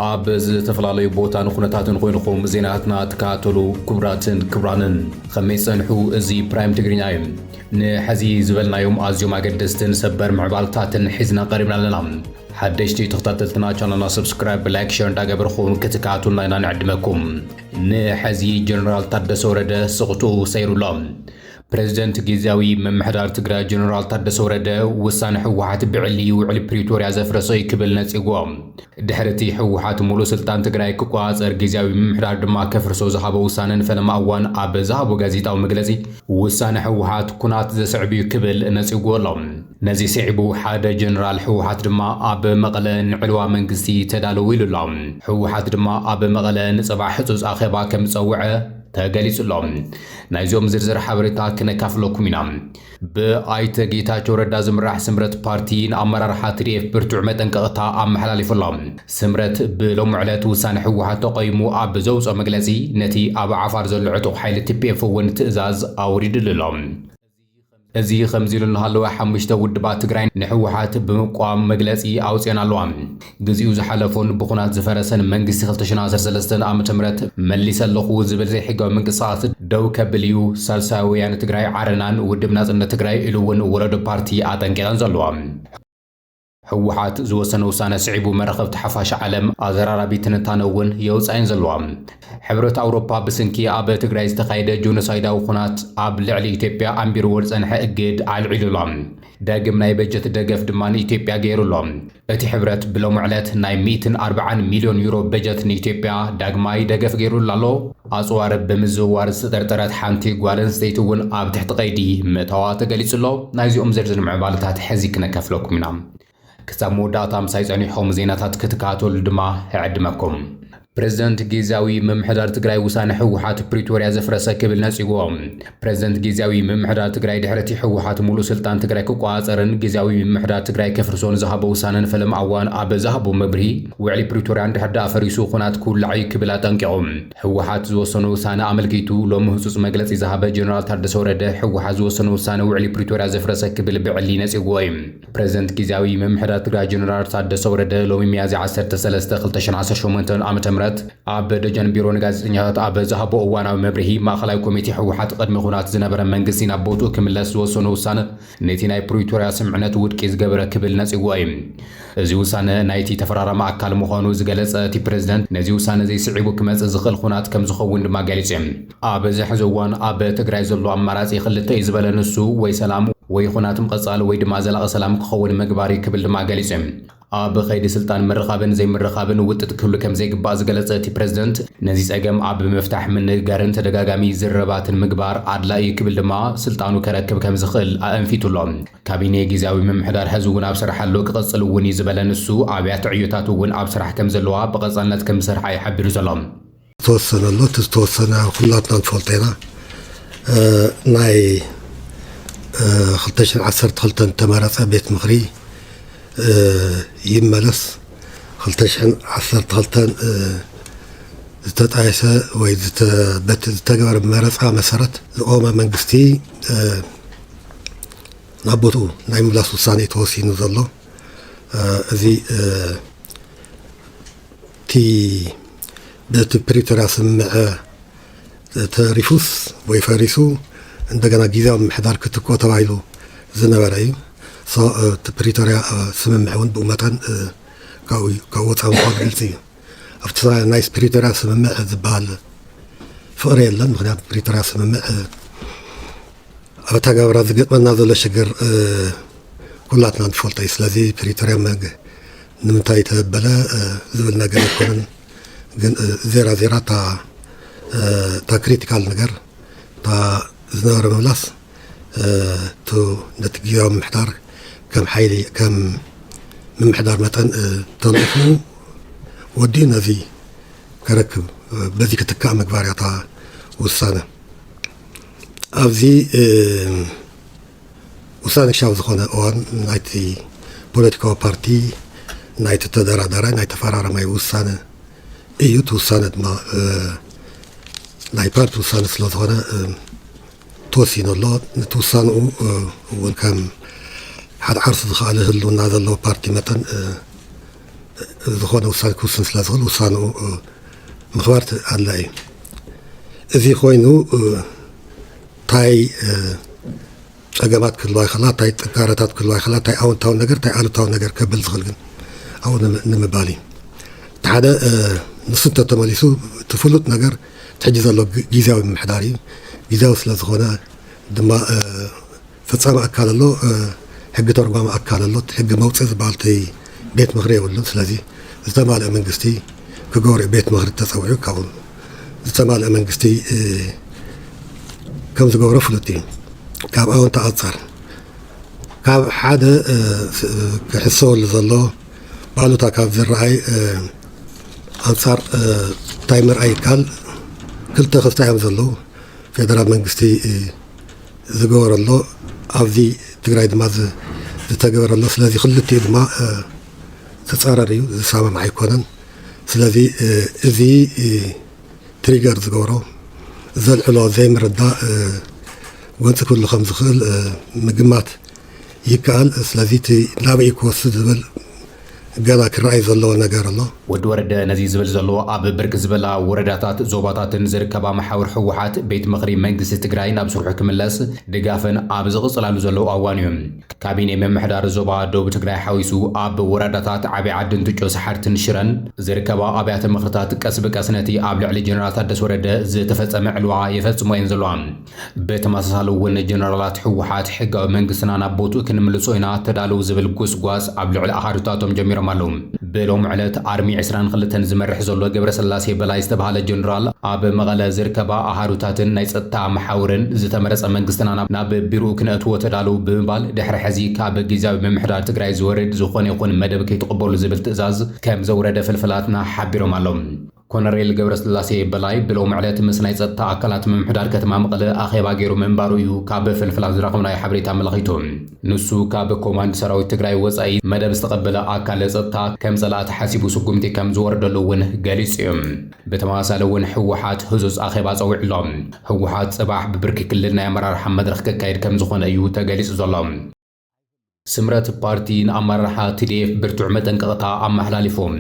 አብዝ ተፈላላዩ ቦታን ኩነታትን ኮይንኩም ዜናትና ተካተሉ ክቡራትን ክቡራንን ከመይ ጸንሑ እዚ ፕራይም ትግርኛ እዩ ንሕዚ ዝበልናዮም ኣዝዮም ኣገደስትን ሰበር ምዕባልታትን ሒዝና ቀሪብና ኣለና ሓደሽቲ ተኸታተልትና ቻናልና ሰብስክራይብ ላይክ ሼር እንዳገበርኩም ክትካቱልና ኢና ንዕድመኩም ንሕዚ ጀነራል ታደሰ ወረደ ስቕቱ ሰይሩሎም ፕሬዝደንት ጊዜያዊ መምሕዳር ትግራይ ጀነራል ታደሰ ወረደ ውሳነ ሕወሓት ብዕሊ ውዕሊ ፕሪቶሪያ ዘፍረሰ ክብል ነፂጎም ድሕርቲ ሕወሓት ሙሉ ስልጣን ትግራይ ክቆፃፀር ጊዜያዊ መምሕዳር ድማ ከፍርሶ ዝሃበ ውሳነን ፈለማ እዋን ኣብ ዝሃቦ ጋዜጣዊ መግለጺ ውሳነ ሕወሓት ኩናት ዘስዕብ ክብል ነፂጎሎም ነዚ ስዒቡ ሓደ ጀነራል ሕወሓት ድማ ኣብ መቐለ ንዕልዋ መንግስቲ ተዳለዉ ኢሉሎም ሕወሓት ድማ ኣብ መቐለ ንፅባሕ ሕፁፅ ኣኼባ ከም ዝፀውዐ ተገሊጹሎም ናይዞም ዝርዝር ሓበሬታ ክነካፍለኩም ኢና ብኣይተ ጌታቸው ረዳ ዝምራሕ ስምረት ፓርቲ ንኣመራርሓ ትዲኤፍ ብርቱዕ መጠንቀቕታ ኣመሓላሊፉሎም ስምረት ብሎም ዕለት ውሳነ ሕወሓት ተቆይሙ ኣብ ዘውፅኦ መግለጺ ነቲ ኣብ ዓፋር ዘሎ ዕጡቕ ሓይሊ ቲፒኤፍ እውን ትእዛዝ ኣውሪዱሎም እዚ ከምዚ ኢሉ እናሃለወ ሓሙሽተ ውድባት ትግራይ ንሕወሓት ብምቋም መግለጺ ኣውፅአን ኣለዋ ግዚኡ ዝሓለፉን ብኹናት ዝፈረሰን መንግስቲ 2013 ዓ.ም መሊስ ኣለኹ ዝብል ዘይሕጋዊ ምንቅስቓስ ደው ከብል እዩ ሳልሳይ ወያነ ትግራይ ዓረናን ውድብ ናጽነት ትግራይ ኢሉ እውን ወረዶ ፓርቲ ኣጠንቂቐን ዘለዋ ሕወሓት ዝወሰነ ውሳነ ስዒቡ መራኸብቲ ሓፋሽ ዓለም ኣዘራራቢ ትንታነ እውን የውፃይን ዘለዋ ሕብረት ኣውሮፓ ብስንኪ ኣብ ትግራይ ዝተኻየደ ጆኖሳይዳዊ ኩናት ኣብ ልዕሊ ኢትዮጵያ ኣንቢርዎ ዝጸንሐ እግድ ኣልዒሉሎም ዳግም ናይ በጀት ደገፍ ድማ ንኢትዮጵያ ገይሩሎም እቲ ሕብረት ብሎም ዕለት ናይ 140 ሚልዮን ዩሮ በጀት ንኢትዮጵያ ዳግማይ ደገፍ ገይሩላ ኣሎ ኣጽዋር ብምዝውዋር ዝተጠርጠረት ሓንቲ ጓል ኣንስተይቲ እውን ኣብ ትሕቲ ቀይዲ ምእታዋ ተገሊጹሎ ናይዚኦም ዝርዝር ምዕባለታት ሕዚ ክነከፍለኩም ኢና ክሳብ መወዳእታ ምሳይ ጸኒሖም ዜናታት ክትከታተሉ ድማ ይዕድመኩም ፕሬዝደንት ጊዜያዊ መምሕዳር ትግራይ ውሳነ ሕወሓት ፕሪቶሪያ ዘፍረሰ ክብል ነፂጎም ፕሬዝደንት ጊዜያዊ መምሕዳር ትግራይ ድሕርቲ ሕወሓት ሙሉ ስልጣን ትግራይ ክቆፃፀርን ጊዜያዊ መምሕዳር ትግራይ ከፍርሶን ዝሃቦ ውሳነን ፈለማ እዋን ኣብ ዝሃቦ መብርሂ ውዕሊ ፕሪቶሪያ እንድሕር ኣፈሪሱ ኩናት ክውላዕ ክብል ኣጠንቂቖም ሕወሓት ዝወሰነ ውሳነ ኣመልኪቱ ሎሚ ህፁፅ መግለፂ ዝሃበ ጀነራል ታደሰ ወረደ ሕወሓት ዝወሰነ ውሳነ ውዕሊ ፕሪቶሪያ ዘፍረሰ ክብል ብዕሊ ነፂግዎ እዩ ፕሬዝደንት ጊዜያዊ መምሕዳር ትግራይ ጀነራል ታደሰ ወረደ ሎሚ ሚያዝያ 13 2018 ዓ.ም ኣብ ደጀን ቢሮ ንጋዜጠኛታት ኣብ ዝሃቦ እዋናዊ መብርሂ ማእኸላይ ኮሚቴ ሕወሓት ቅድሚ ኩናት ዝነበረ መንግስቲ ናብ ቦትኡ ክምለስ ዝወሰነ ውሳነ ነቲ ናይ ፕሪቶሪያ ስምዕነት ውድቂ ዝገበረ ክብል ነፂግዎ እዩ እዚ ውሳነ ናይቲ ተፈራራሚ ኣካል ምዃኑ ዝገለጸ እቲ ፕሬዝደንት ነዚ ውሳነ ዘይስዒቡ ክመጽእ ዝኽእል ኩናት ከም ዝኸውን ድማ ገሊጹ ኣብ ዝሕዚ እዋን ኣብ ትግራይ ዘሎ ኣማራጺ ክልተ እዩ ዝበለ ንሱ ወይ ሰላም ወይ ኩናት ምቕጻል ወይ ድማ ዘላቒ ሰላም ክኸውን ምግባር ክብል ድማ ገሊጹ ኣብ ኸይዲ ስልጣን ምርኻብን ዘይምርኻብን ውጥጥ ክህሉ ከም ዘይግባእ ዝገለጸ እቲ ፕሬዝደንት ነዚ ጸገም ኣብ ምፍታሕ ምንጋርን ተደጋጋሚ ዝረባትን ምግባር ኣድላዪ ክብል ድማ ስልጣኑ ከረክብ ከም ዝኽእል ኣንፊቱሎም ካቢኔ ጊዜያዊ ምምሕዳር ሕዚ እውን ኣብ ስራሕ ኣሎ ክቕጽል እውን እዩ ዝበለ ንሱ ኣብያተ ዕዮታት እውን ኣብ ስራሕ ከም ዘለዋ ብቐጻልነት ከም ዝሰርሓ ይሓቢሩ ዘሎም ተወሰነ ኣሎ ተወሰነ ኩላትና ንፈልጦ ኢና ናይ 2012 ተመረፀ ቤት ምኽሪ ይመለስ 2012 ዝተጣየሰ ወይ ዝተገበረ መረፃ መሰረት ዝቆመ መንግስቲ ናብ ቦትኡ ናይ ምላስ ውሳኔ ተወሲኑ ዘሎ እዚ በቲ ፕሪቶሪያ ስምምዕ ተሪፉስ ወይ ፈሪሱ እንደገና ጊዜያዊ ምምሕዳር ክትኮ ተባሂሉ ዝነበረ እዩ ፕሪቶሪያ ስምምዕ እውን ብኡ መጠን ካብ ወፃኢ ምኳኑ ግልፂ እዩ ኣብቲ ናይ ፕሪቶሪያ ስምምዕ ዝበሃል ፍቕሪ የለን ምክንያቱ ፕሪቶሪያ ስምምዕ ኣብ ተግባራ ዝገጥመና ዘሎ ሽግር ኩላትና ንፈልጦ እዩ ስለዚ ፕሪቶሪያ ንምንታይ ተበለ ዝብል ነገር ኣይኮነን ግን ዜራ ታ ክሪቲካል ነገር ታ ዝነበረ ምምላስ ነቲ ጊዜያዊ ምምሕዳር ከም ሓይሊ ከም ምምሕዳር መጠን ተልእፉ ወዲኡ ነዚ ከረክብ በዚ ክትካእ ምግባር እያ ውሳነ ኣብዚ ውሳነ ክሻብ ዝኾነ እዋን ናይቲ ፖለቲካዊ ፓርቲ ናይቲ ተደራዳራይ ናይ ተፈራራማይ ውሳነ እዩ እቲ ውሳነ ድማ ናይ ፓርቲ ውሳነ ስለ ዝኾነ ተወሲኑ ኣሎ ነቲ ውሳንኡ እውን ከም ሓደ ዓርሱ ዝኽኣለ ህልውና ዘለዎ ፓርቲ መጠን ዝኾነ ውሳነ ክውስን ስለ ዝኽእል ውሳኑ ምኽባር ኣድላይ እዩ እዚ ኮይኑ እንታይ ፀገማት ክህልዋ ይኽእላ እንታይ ጥንካረታት ክህልዋ ይኽእላ እንታይ ኣወንታዊ ነገር እንታይ ኣሉታዊ ነገር ከብል ዝኽእል ግን ኣብኡ ንምባል እዩ እቲ ሓደ ንሱ እንተተመሊሱ እቲ ፍሉጥ ነገር ትሕጂ ዘሎ ግዝያዊ ምምሕዳር እዩ ግዝያዊ ስለ ዝኾነ ድማ ፈፃሚ ኣካል ኣሎ ሕጊ ተርጓሚ ኣካል ኣሎ ሕጊ መውፅእ ዝበሃል ቤት ምኽሪ የብሉን ስለዚ ዝተማልአ መንግስቲ ክገብሮ ቤት ምኽሪ ተፀዊዑ ካብኡ ዝተማልአ መንግስቲ ከም ዝገብሮ ፍሉጥ እዩ ካብ ኣወንታ ኣንጻር ካብ ሓደ ክሕሰበሉ ዘሎ ባሉታ ካብ ዝረኣይ ኣንጻር እንታይ ምርኣይ ይከኣል ክልተ ክፍታ እዮም ዘለዉ ፌደራል መንግስቲ ዝገበረሎ ኣብዚ ትግራይ ድማ ዝተገበረሎ ስለዚ ክልቲኡ ድማ ተፃረር እዩ ዝሰማም ኣይኮነን ስለዚ እዚ ትሪገር ዝገብሮ ዘልዕሎ ዘይምርዳእ ወንፂ ኩሉ ከም ዝኽእል ምግማት ይከኣል ስለዚ እቲ ናበይ ክወስድ ዝብል ገና ክረኣይ ዘለዎ ነገር ኣሎ ወዲ ወረደ ነዚ ዝብል ዘለዎ ኣብ ብርቂ ዝበላ ወረዳታት ዞባታትን ዝርከባ ማሕበር ሕወሓት ቤት ምኽሪ መንግስቲ ትግራይ ናብ ስርሑ ክምለስ ድጋፍን ኣብ ዝቕፅላሉ ዘለዉ ኣዋን እዩ ካቢኔ ምምሕዳር ዞባ ደቡብ ትግራይ ሓዊሱ ኣብ ወረዳታት ዓብዪ ዓድን ትጮ ሰሓርትን ሽረን ዝርከባ ኣብያተ ምኽርታት ቀስ ብቀስ ነቲ ኣብ ልዕሊ ጀነራል ታደሰ ወረደ ዝተፈፀመ ዕልዋ የፈፅሞ እየን ዘለዋ ብተመሳሳሊ እውን ጀነራላት ሕወሓት ሕጋዊ መንግስትና ናብ ቦትኡ ክንምልሶ ኢና ተዳለዉ ዝብል ጉስጓስ ኣብ ልዕሊ ኣሃዱታቶም ጀሚሮም ኣለዉ ብሎም ዕለት ኣርሚ 22 ዝመርሕ ዘሎ ገብረስላሴ በላይ ዝተባሃለ ጀነራል ኣብ መቐለ ዝርከባ ኣሃዱታትን ናይ ፀጥታ ማሕበርን ዝተመረፀ መንግስትና ናብ ቢሮኡ ክንእትዎ ተዳለዉ ብምባል ድሕሪ ሕዚ ካብ ግዝያዊ ምምሕዳር ትግራይ ዝወርድ ዝኾነ ይኹን መደብ ከይተቐበሉ ዝብል ትእዛዝ ከም ዘውረደ ፍልፍላትና ሓቢሮም ኣሎም ኮነሬል ገብረስላሴ በላይ ብሎም ዕለት ምስ ናይ ፀጥታ ኣካላት ምምሕዳር ከተማ መቐለ ኣኼባ ገይሩ ምንባሩ እዩ ካብ ፍልፍላት ዝረኸብናዮ ሓበሬታ ኣመላኺቱ ንሱ ካብ ኮማንድ ሰራዊት ትግራይ ወፃኢ መደብ ዝተቐበለ ኣካል ፀጥታ ከም ፀላእቲ ሓሲቡ ስጉምቲ ከም ዝወርደሉ እውን ገሊጹ እዩ ብተመሳሳሊ እውን ሕወሓት ህዙዝ ኣኼባ ፀዊዕሎም ሕወሓት ፅባሕ ብብርኪ ክልል ናይ ኣመራርሓ መድረኽ ከካይድ ከም ዝኾነ እዩ ተገሊጹ ዘሎ ስምረት ፓርቲ ንኣመራርሓ TDF ብርቱዕ መጠንቀቕታ ኣመሓላሊፎም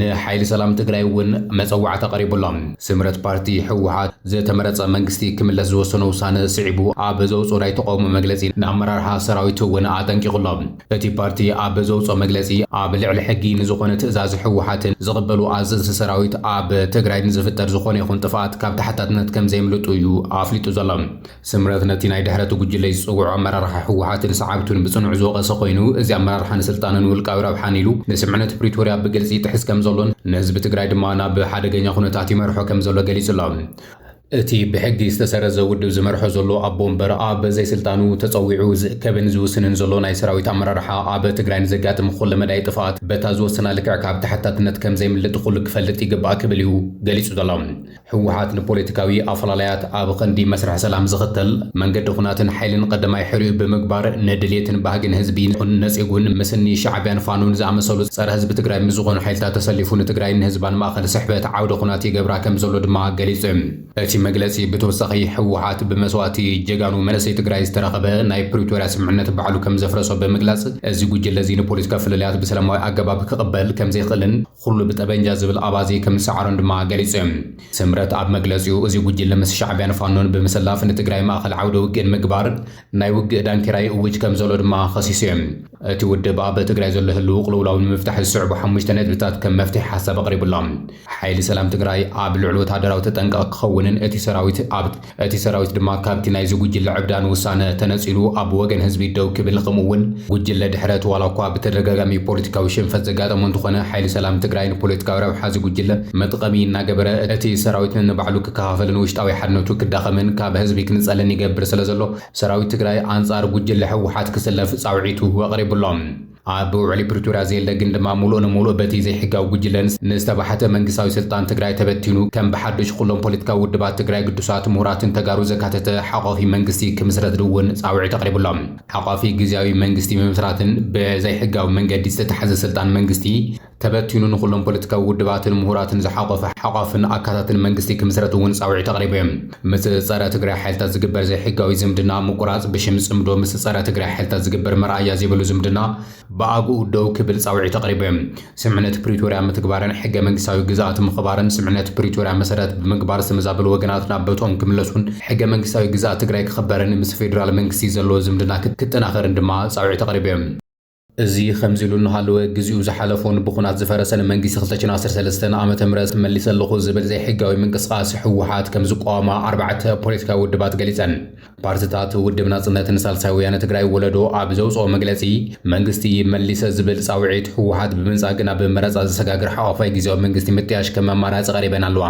ንሓይሊ ሰላም ትግራይ እውን መፀዋዕታ ቀሪቡሎም ስምረት ፓርቲ ሕወሓት ዝተመረፀ መንግስቲ ክምለስ ዝወሰነ ውሳነ ስዒቡ ኣብ ዘውፅኦ ናይ ተቃውሞ መግለፂ ንኣመራርሓ ሰራዊት እውን ኣጠንቂቑሎም እቲ ፓርቲ ኣብ ዘውፅኦ መግለፂ ኣብ ልዕሊ ሕጊ ንዝኾነ ትእዛዝ ሕወሓትን ዝቕበሉ ኣዘዝቲ ሰራዊት ኣብ ትግራይ ንዝፍጠር ዝኾነ ይኹን ጥፍኣት ካብ ተሓታትነት ከም ዘይምልጡ እዩ ኣፍሊጡ ዘሎ ስምረት ነቲ ናይ ድሕረቱ ጉጅለ ዝፅውዑ ኣመራርሓ ሕወሓትን ሰዓብቱን ብፅኑዕ ዝወቐሰ ኮይኑ እዚ ኣመራርሓ ንስልጣንን ውልቃዊ ረብሓን ኢሉ ንስምዕነት ፕሪቶርያ ብግልፂ ጥሕስ ከም ዘሎን ንህዝቢ ትግራይ ድማ ናብ ሓደገኛ ኩነታት ይመርሖ ከም ዘሎ ገሊጹ ኣሎ እቲ ብሕጊ ዝተሰረዘ ውድብ ዝመርሖ ዘሎ ኣቦ እምበር ኣብ ዘይስልጣኑ ተፀዊዑ ዝእከብን ዝውስንን ዘሎ ናይ ሰራዊት ኣመራርሓ ኣብ ትግራይ ንዘጋጥም ኩሉ መዳይ ጥፍኣት በታ ዝወሰና ልክዕ ካብ ተሓታትነት ከም ዘይምልጥ ኩሉ ክፈልጥ ይግባእ ክብል እዩ ገሊጹ ዘሎ ሕወሓት ንፖለቲካዊ ኣፈላላያት ኣብ ቀንዲ መስርሕ ሰላም ዝኽተል መንገዲ ኩናትን ሓይልን ቀዳማይ ሕርኡ ብምግባር ንድሌትን ባህግን ህዝቢ ነፂጉን ምስኒ ሻዕብያን ፋኖን ዝኣመሰሉ ፀረ ህዝቢ ትግራይ ምዝኾኑ ሓይልታት ተሰሊፉ ንትግራይ ንህዝባን ማእኸል ስሕበት ዓውደ ኩናት ይገብራ ከም ዘሎ ድማ ገሊጹ እቲ መግለፂ ብተወሳኺ ሕወሓት ብመስዋእቲ ጀጋኑ መንእሰይ ትግራይ ዝተረኸበ ናይ ፕሪቶርያ ስምምዕነት ባዕሉ ከም ዘፍረሶ ብምግላጽ እዚ ጉጅለ እዚ ንፖለቲካ ፍልልያት ብሰላማዊ ኣገባብ ክቕበል ከም ዘይኽእልን ኩሉ ብጠበንጃ ዝብል ኣባዜ ከም ዝሰዓሮን ድማ ገሊጹ ስምረት ኣብ መግለፂኡ እዚ ጉጅለ ምስ ሻዕብያን ፋኖን ብምስላፍ ንትግራይ ማእኸል ዓውደ ውግእን ምግባር ናይ ውግእ ዳንኪራይ እውጅ ከም ዘሎ ድማ ኸሲሱ እቲ ውድብ ኣብ ትግራይ ዘሎ ህልው ቅልውላው ንምፍታሕ ዝስዕቡ 5 ነጥብታት ከም መፍትሒ ሓሳብ ኣቕሪቡሎም ሓይሊ ሰላም ትግራይ ኣብ ልዕሊ ወተሃደራዊ ተጠንቀቕ ክኸውንን እቲ ሰራዊት ድማ ካብቲ ናይ ጉጅለ ዕብዳን ውሳነ ተነፂሉ ኣብ ወገን ህዝቢ ደው ክብል ከምኡውን ጉጅለ ድሕረት ዋላ እኳ ብተደጋጋሚ ፖለቲካዊ ሽንፈት ዘጋጠሞ እንትኾነ ሓይሊ ሰላም ትግራይ ንፖለቲካዊ ረብሓ ጉጅለ መጥቀሚ እናገበረ እቲ ሰራዊት ንባዕሉ ክከፋፈልን ውሽጣዊ ሓድነቱ ክዳኸምን ካብ ህዝቢ ክንፀልን ይገብር ስለ ዘሎ ሰራዊት ትግራይ ኣንጻር ጉጅለ ሕወሓት ክስለፍ ፃውዒቱ ኣቕሪቡሎም ኣብ ውዕሊ ፕሪቶርያ ዘየለ ግን ድማ ሙሉእ ንሙሉእ በቲ ዘይሕጋዊ ጉጅለን ንዝተባሕተ መንግስታዊ ስልጣን ትግራይ ተበቲኑ ከም ብሓድሽ ኩሎም ፖለቲካዊ ውድባት ትግራይ ቅዱሳት ምሁራትን ተጋሩ ዘካተተ ሓቋፊ መንግስቲ ክምስረት ድውን ፃውዒት ኣቕሪቡሎም ሓቋፊ ግዝያዊ መንግስቲ ምምስራትን ብዘይሕጋዊ መንገዲ ዝተተሓዘ ስልጣን መንግስቲ تبتينو نخلون بوليتيكا ودباتن مهوراتن زحاقف حقافن أكاتاتن منغستي كمسرت ون صاوعي تقريبا مس صارا تقرا حالتا زغبر زي حقاوي زمدنا مقراص بشمس امدو مس صارا تقرا حالتا زغبر مرعيا زيبلو زمدنا باغو دو كبل صاوعي تقريبا سمعنت بريتوريا متغبارن حق منغساوي غزات مخبارن سمعنت بريتوريا مسرات بمغبار سمزابل وغناتنا بتون كملسون حق منغساوي غزات تقراي خبرن مس فيدرال منغسي زلو زمدنا كتناخر اندما صاوعي تقريبا زي خمزيلو نهالو غزيو زحالفون بخونات زفرسن منغسي 2013 عام تمرس مليس لخو زبل زي حقاوي منقسقاس حوحات كم زقوما 4 بوليتيكا ودبات غليصن بارتيتات ودب ناصنتن سالساويان تግራይ ወለዶ ኣብ ዘውጽኦ መግለጺ መንግስቲ መሊሰ ዝብል ጻውዒት ህወሓት ብምንጻግና በመረጻ ዘሰጋግር ሓዋፋይ ግዚያዊ መንግስቲ ምጥያሽ ከመማራጽ ቀሪበን ኣለዋ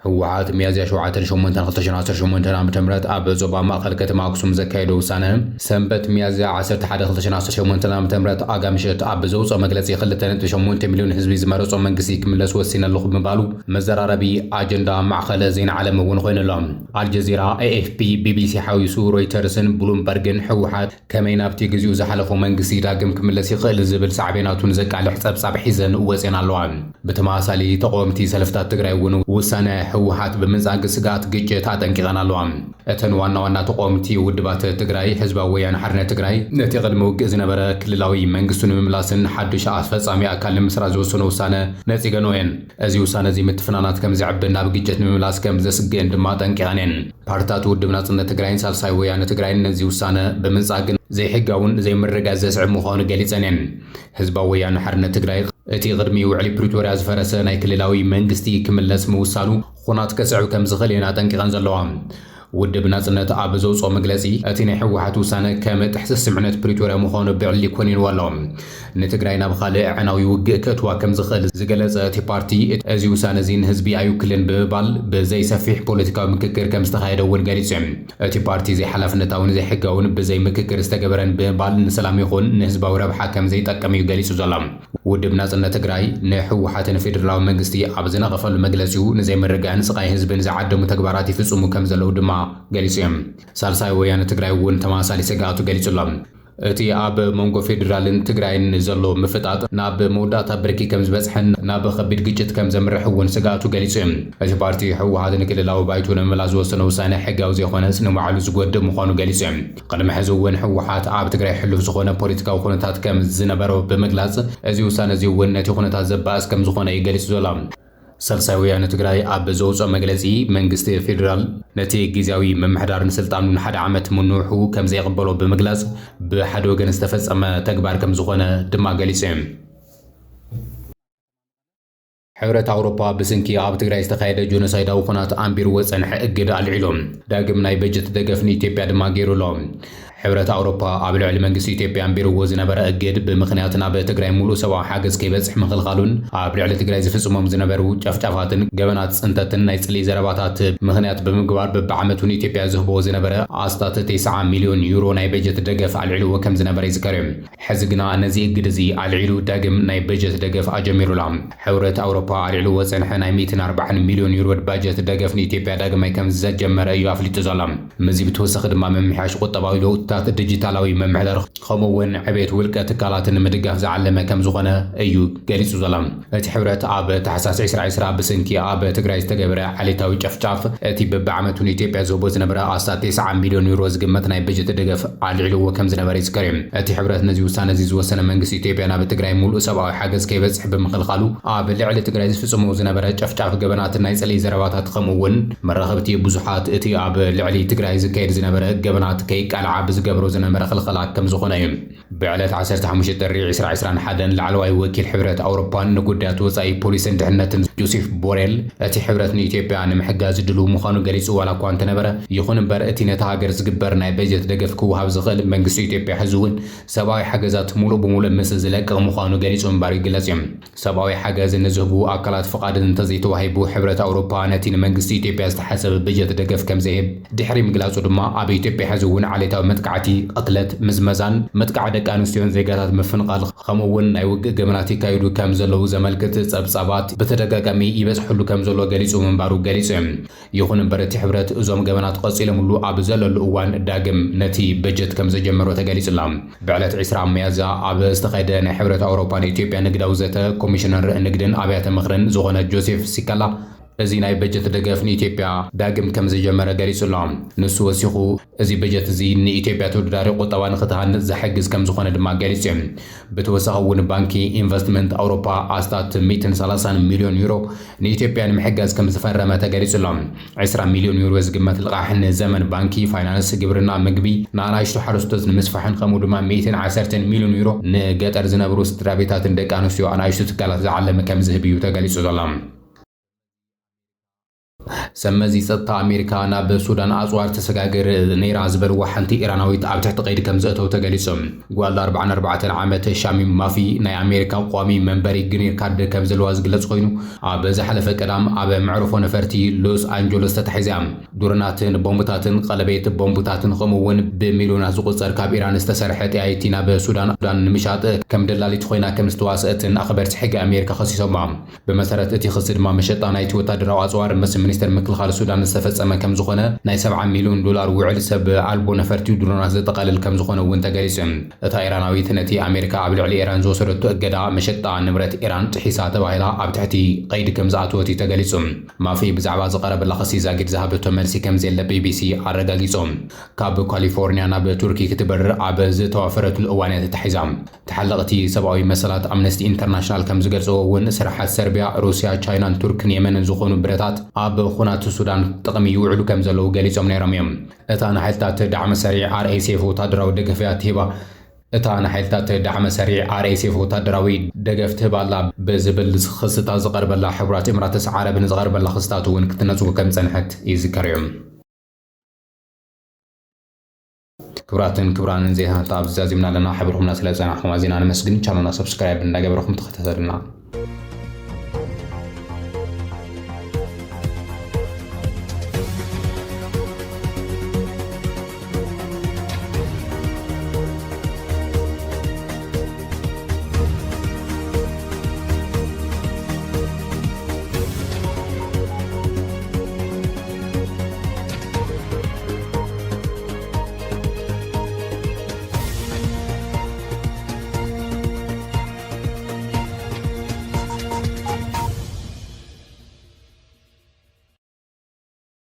ህወሓት ሚያዝያ 7 2018 ዓም ኣብ ዞባ ማእከል ከተማ አክሱም ዘካየዶ ውሳነ ሰንበት ሚያዝያ 11 2018 ዓም ኣጋምሸት ኣብ ዘውጽኦ መግለጺ 2.8 ሚሊዮን ህዝቢ ዝመረጾ መንግስቲ ክምለስ ወሲነ ኣለኹ ብምባሉ መዘራረቢ ኣጀንዳ ማዕከለ ዜና ዓለም እውን ኮይነሎም አልጀዚራ ኤኤፍፒ ቢቢሲ ሓዊሱ رويترسن بلومبرغن حوحات كمين ابتي غزيو زحلفو منغسي داغم كملس يخيل زبل صعبيناتون زقال حصاب حيزن وزين اللوان بتماثالي تقومتي سلفتات تግራይ ون وسانه حوحات بمنزاغ سغات ግጭት አጠንቂቀን ኣለዋን እተን ዋና ተቆምቲ ውድባት ትግራይ ህዝባዊ ወያነ ሓርነት ትግራይ ነቲ ቅድሚ ውግእ ዝነበረ ክልላዊ መንግስቱን ምምላስን ሓድሽ ኣስፈጻሚ ኣካል ንምስራ ዝወሰነ ውሳነ ነጺገኖየን እዚ ውሳነ እዚ ምትፍናናት ከም ዝዕብና ብግጭት ምምላስ ከም ዘስግእን ድማ ጠንቂቀን ፓርቲታት ውድብ ናጽነት ትግራይን ሳልሳይ ወያነ ትግራይ ነዚ ውሳነ በመንጻግን ዘይሕጋውን ዘይምርጋዝ ዘስዕብ ምዃኑ ገሊጸንን ህዝባዊ ወያነ ሓርነት ትግራይ እቲ ቅድሚ ውዕሊ ፕሪቶሪያ ዝፈረሰ ናይ ክልላዊ መንግስቲ ክምለስ ምውሳኑ ኹናት ከስዕብ ከም ዝኽእል ኢና ጠንቂቐን ዘለዋ ውድብ ናጽነት ኣብ ዘውጽኦ መግለጺ እቲ ናይ ህወሓት ውሳነ ከም ትሕስስ ስምዕነት ፕሪቶሪያ ምዃኑ ብዕሊ ኮኒን ወሎ ንትግራይ ናብ ካልእ ዕናዊ ውግእ ከእትዋ ከም ዝኽእል ዝገለጸ እቲ ፓርቲ እዚ ውሳነ እዚ ንህዝቢ ኣይውክልን ብምባል ብዘይሰፊሕ ፖለቲካዊ ምክክር ከም ዝተኻየደ እውን ገሊጹ እቲ ፓርቲ ዘይሓላፍነታውን ዘይሕጋውን ብዘይ ምክክር ዝተገበረን ብምባል ንሰላም ይኹን ንህዝባዊ ረብሓ ከም ዘይጠቅም እዩ ገሊጹ ዘሎ ውድብ ናጽነት ትግራይ ንህወሓትን ፌደራላዊ መንግስቲ ኣብ ዝነቐፈሉ መግለጺኡ ንዘይምርጋእን ስቃይ ህዝብን ዝዓደሙ ተግባራት ይፍጽሙ ከም ዘለዉ ድማ ገሊጹም ሳልሳይ ወያነ ትግራይ እውን ተማሳሊ ስጋቱ ገሊጹሎም እቲ ኣብ መንጎ ፌደራልን ትግራይን ዘሎ ምፍጣጥ ናብ መውዳእታ ብርኪ ከም ዝበጽሕን ናብ ከቢድ ግጭት ከም ዘምርሕ እውን ስጋቱ ገሊጹ እቲ ፓርቲ ህወሓት ንክልላዊ ባይቶ ንምምላስ ዝወሰነ ውሳነ ሕጋዊ ዘይኮነስ ንባዕሉ ዝጎድእ ምዃኑ ገሊጹ ቅድሚ ሕዚ እውን ህወሓት ኣብ ትግራይ ሕሉፍ ዝኾነ ፖለቲካዊ ኩነታት ከም ዝነበረ ብምግላጽ እዚ ውሳነ እዚ እውን ነቲ ኩነታት ዘባእስ ከም ዝኾነ ይገሊጹ ዘሎ ሳልሳይ ወያነ ትግራይ ኣብ ዘውጽኦ መግለጺ መንግስቲ ፌደራል ነቲ ግዚያዊ መምሕዳርን ስልጣኑን ሓደ ዓመት ምንውሑ ከም ዘይቕበሎ ብምግላጽ ብሓደ ወገን ዝተፈጸመ ተግባር ከም ዝኾነ ድማ ገሊጹ ሕብረት ኣውሮፓ ብስንኪ ኣብ ትግራይ ዝተኻየደ ጆኖሳይዳዊ ኩናት ኣንቢሩ ወጸንሐ እግድ ኣልዒሎም ዳግም ናይ በጀት ደገፍ ንኢትዮጵያ ድማ ገይሩሎም ሕብረት ኣውሮፓ ኣብ ልዕሊ መንግስቲ ኢትዮጵያ ኣንቢርዎ ዝነበረ እግድ ብምኽንያት ናብ ትግራይ ሙሉእ ሰብኣዊ ሓገዝ ከይበጽሕ ምኽልኻሉን ኣብ ልዕሊ ትግራይ ዝፍጽሞም ዝነበሩ ጨፍጫፋትን ገበናት ጽንተትን ናይ ጽልኢ ዘረባታት ምኽንያት ብምግባር በብዓመቱ ንኢትዮጵያ ዝህቦ ዝነበረ ኣስታት 9 ሚልዮን ዩሮ ናይ በጀት ደገፍ ኣልዒልዎ ከም ዝነበረ ይዝከር እዩ ሕዚ ግና ነዚ እግድ እዚ ኣልዒሉ ዳግም ናይ በጀት ደገፍ ኣጀሚሩላ ሕብረት ኣውሮፓ ኣልዒሉ ወጸንሐ ናይ 140 ሚልዮን ዩሮ በጀት ደገፍ ንኢትዮጵያ ዳግማይ ከም ዘጀመረ እዩ ኣፍሊጡ ዘሎ ምዚ ብተወሳኺ ድማ መምሕያሽ ቁጠባዊ ለውጥታት ዲጂታላዊ መምሕዳር ከምኡውን ዕብየት ውልቀ ትካላትን ምድጋፍ ዝዓለመ ከም ዝኾነ እዩ ገሊጹ ዘሎ እቲ ሕብረት ኣብ ታሕሳስ 2020 ብስንኪ ኣብ ትግራይ ዝተገበረ ዓሌታዊ ጨፍጫፍ እቲ በብዓመቱ ንኢትዮጵያ ዝህቦ ዝነበረ ኣስታት 9 ሚልዮን ዩሮ ዝግመት ናይ በጀት ደገፍ ኣልዒልዎ ከም ዝነበረ ይዝከር እዩ እቲ ሕብረት ነዚ ውሳነ እዚ ዝወሰነ መንግስቲ ኢትዮጵያ ናብ ትግራይ ሙሉእ ሰብኣዊ ሓገዝ ከይበጽሕ ብምኽልኻሉ ኣብ ልዕሊ ትግራይ ዝፍጽሞ ዝነበረ ጨፍጫፍ ገበናትን ናይ ጽልኢ ዘረባታት ከምኡውን መራኸብቲ ብዙሓት እቲ ኣብ ልዕሊ ትግራይ ዝካየድ ዝነበረ ገበናት ከይቃልዓ ዝገብሮ ዝነበረ ክልኸላ ከም ዝኾነ እዩ ብዕለት 15 ጥሪ 2021 ላዕለዋይ ወኪል ሕብረት ኣውሮፓን ንጉዳያት ወጻኢ ፖሊስን ድሕነትን ጆሴፍ ቦሬል እቲ ሕብረት ንኢትዮጵያ ንምሕጋዝ ድሉ ምዃኑ ገሊጹ ዋላ እኳ እንተነበረ ይኹን እምበር እቲ ነቲ ሃገር ዝግበር ናይ በጀት ደገፍ ክውሃብ ዝኽእል መንግስቲ ኢትዮጵያ ሕዚ እውን ሰብኣዊ ሓገዛት ሙሉእ ብምሉእ ምስ ዝለቅቕ ምዃኑ ገሊጹ እምበር ይግለጽ እዩ ሰብኣዊ ሓገዝ ንዝህቡ ኣካላት ፍቓድን እንተዘይተዋሂቡ ሕብረት ኣውሮፓ ነቲ ንመንግስቲ ኢትዮጵያ ዝተሓሰበ በጀት ደገፍ ከም ዘይህብ ድሕሪ ምግላጹ ድማ ኣብ ኢትዮጵያ ሕዚ እውን ዓሌታዊ መጥቃዕቲ ቅትለት ምዝመዛን መጥቃዕ ደቂ ኣንስትዮን ዜጋታት ምፍንቃል ከምኡውን ናይ ውግእ ገመናት ይካየዱ ከም ዘለዉ ዘመልክት ጸብጻባት በተደጋጋሚ ይበጽሕሉ ከም ዘሎ ገሊጹ ምንባሩ ገሊጹ ይኹን እምበር እቲ ሕብረት እዞም ገመናት ቀጺሎምሉ ኣብ ዘለሉ እዋን ዳግም ነቲ በጀት ከም ዘጀመሮ ተገሊጹላ ብዕለት 20 ሚያዝያ ኣብ ዝተኻየደ ናይ ሕብረት ኣውሮፓን ኢትዮጵያ ንግዳዊ ዘተ ኮሚሽነር ንግድን ኣብያተ ምኽርን ዝኾነ ጆሴፍ ሲካላ እዚ ናይ በጀት ደገፍ ንኢትዮጵያ ዳግም ከም ዘጀመረ ገሊጹላ ንሱ ወሲኹ እዚ በጀት እዚ ንኢትዮጵያ ተወዳዳሪ ቁጠባ ንኽትሃንጽ ዝሕግዝ ከም ዝኾነ ድማ ገሊጹ ብተወሳኺ እውን ባንኪ ኢንቨስትመንት ኣውሮፓ ኣስታት 130 ሚልዮን ዩሮ ንኢትዮጵያ ንምሕጋዝ ከም ዝፈረመ ተገሊጹላ 20 ሚልዮን ዩሮ ዝግመት ልቓሕ ንዘመን ባንኪ ፋይናንስ ግብርና ምግቢ ንኣናእሽቱ ሓረስቶት ንምስፋሕን ከምኡ ድማ 110 ሚልዮን ዩሮ ንገጠር ዝነብሩ ስድራ ቤታትን ደቂ ኣንስትዮ ኣናእሽቱ ትካላት ዝዓለመ ከም ዝህብ እዩ ተገሊጹ ዘሎ ሰመዚ ጸጥታ ኣሜሪካ ናብ ሱዳን ኣጽዋር ተሰጋገር ነይራ ዝበልዋ ሓንቲ ኢራናዊት ኣብ ትሕቲ ቀይዲ ከም ዘእተው ተገሊጾም ጓል 44 ዓመት ሻሚም ማፊ ናይ ኣሜሪካ ቋሚ መንበሪ ግሪን ካርድ ከም ዘለዋ ዝግለጽ ኮይኑ ኣብ ዝሓለፈ ቀዳም ኣብ መዕርፎ ነፈርቲ ሎስ አንጀለስ ተታሒዛ ዱርናትን ቦምብታትን ቀለቤት ቦምብታትን ከምኡውን ብሚልዮናት ዝቁጸር ካብ ኢራን ዝተሰርሐ ጥያይቲ ናብ ሱዳን ንምሻጥ ከም ደላሊት ኮይና ከም ዝተዋስአትን ኣኽበርቲ ሕጊ ኣሜሪካ ኸሲሶማ ብመሰረት እቲ ክስ ድማ መሸጣ ናይቲ ወታደራዊ ኣጽዋር ሚኒስትር ምክልኻል ሱዳን ዝተፈጸመ ከም ዝኾነ ናይ 70 ሚልዮን ዶላር ውዕል ሰብ ኣልቦ ነፈርቲ ድሮናት ዘጠቃልል ከም ዝኾነ እውን ተገሊጹ እታ ኢራናዊት ነቲ ኣሜሪካ ኣብ ልዕሊ ኢራን ዝወሰደቶ እገዳ መሸጣ ንብረት ኢራን ጥሒሳ ተባሂላ ኣብ ትሕቲ ቀይዲ ከም ዝኣተወት ተገሊጹ ማፊ ብዛዕባ ዝቐረበላ ክሲ ዛጊድ ዝሃበቶ መልሲ ከም ዘለ ቢቢሲ ኣረጋጊጾም ካብ ካሊፎርኒያ ናብ ቱርኪ ክትበርር ኣብ ዝተዋፈረትሉ እዋን ተታሒዛ ተሓለቕቲ ሰብኣዊ መሰላት ኣምነስቲ ኢንተርናሽናል ከም ዝገልጽዎ እውን ስራሓት ሰርቢያ ሩስያ ቻይናን ቱርክን የመንን ዝኾኑ ብረታት ኣብ ኩናት ሱዳን ጥቕሚ ይውዕሉ ከም ዘለዉ ገሊጾም ነይሮም እዮም እታ ንሓይልታት ዳዕመ ሰሪዕ RSF ወታደራዊ ደገፍ ትሂባ እታ ንሓይልታት ዳዕመ ሰሪዕ RSF ወታደራዊ ደገፍ ትህባላ ብዝብል ክስታት ዝቐርበላ ሕቡራት እምራትስ ዓረብ ንዝቐርበላ ክስታት እውን ክትነጽጉ ከም ጸንሐት ይዝከር እዮም ክብራትን ክብራንን ዜናታት ኣብ ዝዛዚምና ኣለና ሕብርኹምና ስለ ጸናሕኩም ኣዚና ነመስግን ቻናልና ሰብስክራይብ እንዳገበርኩም ተኸታተሉና